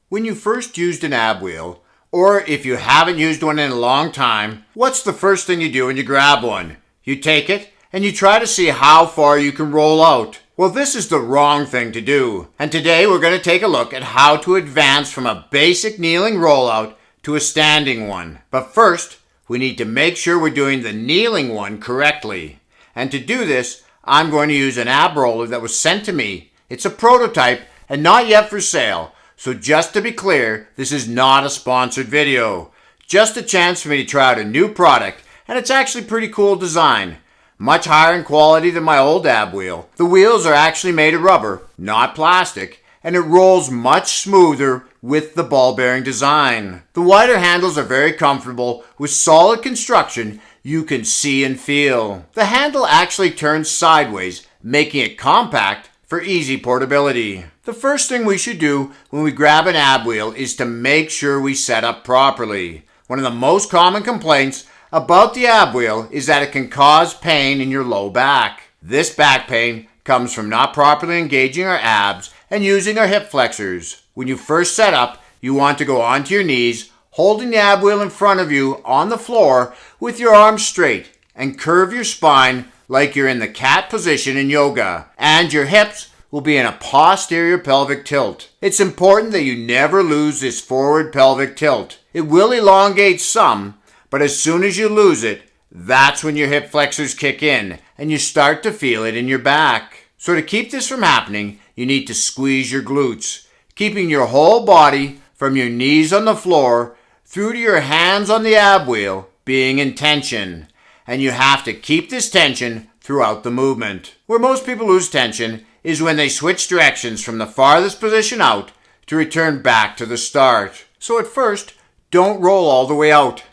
When you first used an ab wheel, or if you haven't used one in a long time, what's the first thing you do when you grab one? You take it and you try to see how far you can roll out. Well, this is the wrong thing to do. And today we're going to take a look at how to advance from a basic kneeling rollout to a standing one. But first, we need to make sure we're doing the kneeling one correctly. And to do this, I'm going to use an ab roller that was sent to me. It's a prototype and not yet for sale. So just to be clear, this is not a sponsored video. Just a chance for me to try out a new product, and it's actually pretty cool design. Much higher in quality than my old ab wheel. The wheels are actually made of rubber, not plastic, and it rolls much smoother with the ball bearing design. The wider handles are very comfortable with solid construction you can see and feel. The handle actually turns sideways, making it compact for easy portability. The first thing we should do when we grab an ab wheel is to make sure we set up properly. One of the most common complaints about the ab wheel is that it can cause pain in your low back. This back pain comes from not properly engaging our abs and using our hip flexors. When you first set up, you want to go onto your knees, holding the ab wheel in front of you on the floor with your arms straight, and curve your spine like you're in the cat position in yoga, and your hips will be in a posterior pelvic tilt. It's important that you never lose this forward pelvic tilt. It will elongate some, but as soon as you lose it, that's when your hip flexors kick in and you start to feel it in your back. So to keep this from happening, you need to squeeze your glutes, keeping your whole body from your knees on the floor through to your hands on the ab wheel being in tension. And you have to keep this tension throughout the movement. Where most people lose tension is when they switch directions from the farthest position out to return back to the start. So at first, don't roll all the way out.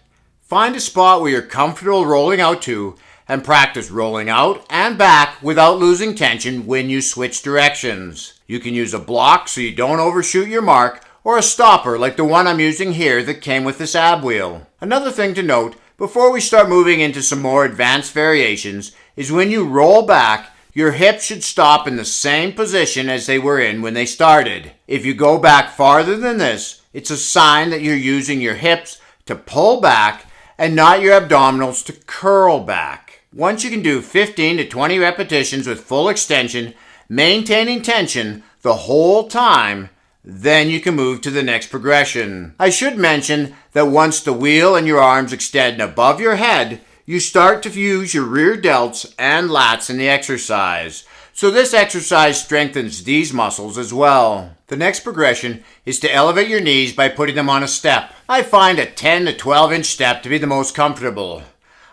Find a spot where you're comfortable rolling out to and practice rolling out and back without losing tension when you switch directions. You can use a block so you don't overshoot your mark, or a stopper like the one I'm using here that came with this ab wheel. Another thing to note before we start moving into some more advanced variations is when you roll back, your hips should stop in the same position as they were in when they started. If you go back farther than this, it's a sign that you're using your hips to pull back and not your abdominals to curl back. Once you can do 15 to 20 repetitions with full extension, maintaining tension the whole time, then you can move to the next progression. I should mention that once the wheel and your arms extend above your head, you start to use your rear delts and lats in the exercise. So this exercise strengthens these muscles as well. The next progression is to elevate your knees by putting them on a step. I find a 10 to 12 inch step to be the most comfortable.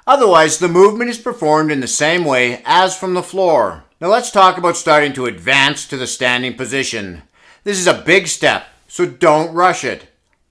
Otherwise, the movement is performed in the same way as from the floor. Now let's talk about starting to advance to the standing position. This is a big step, so don't rush it.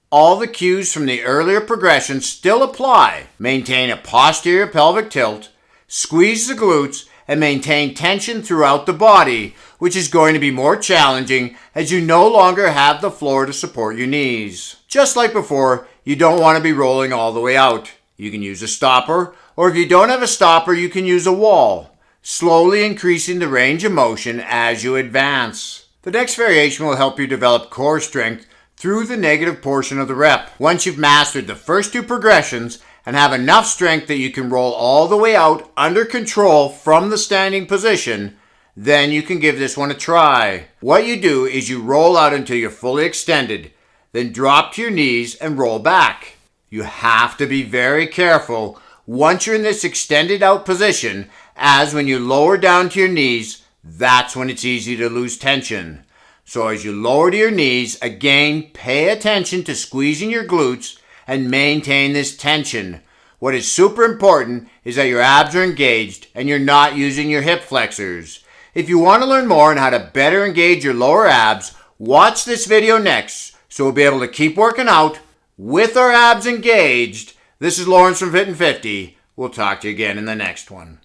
All the cues from the earlier progression still apply. Maintain a posterior pelvic tilt, squeeze the glutes, and maintain tension throughout the body, which is going to be more challenging as you no longer have the floor to support your knees. Just like before, you don't want to be rolling all the way out. You can use a stopper, or if you don't have a stopper, you can use a wall, slowly increasing the range of motion as you advance. The next variation will help you develop core strength through the negative portion of the rep. Once you've mastered the first two progressions and have enough strength that you can roll all the way out under control from the standing position, then you can give this one a try. What you do is you roll out until you're fully extended, then drop to your knees and roll back. You have to be very careful once you're in this extended out position, as when you lower down to your knees, that's when it's easy to lose tension. So as you lower to your knees, again, pay attention to squeezing your glutes and maintain this tension. What is super important is that your abs are engaged and you're not using your hip flexors. If you want to learn more on how to better engage your lower abs, watch this video next so we'll be able to keep working out with our abs engaged. This is Lawrence from Fit and 50. We'll talk to you again in the next one.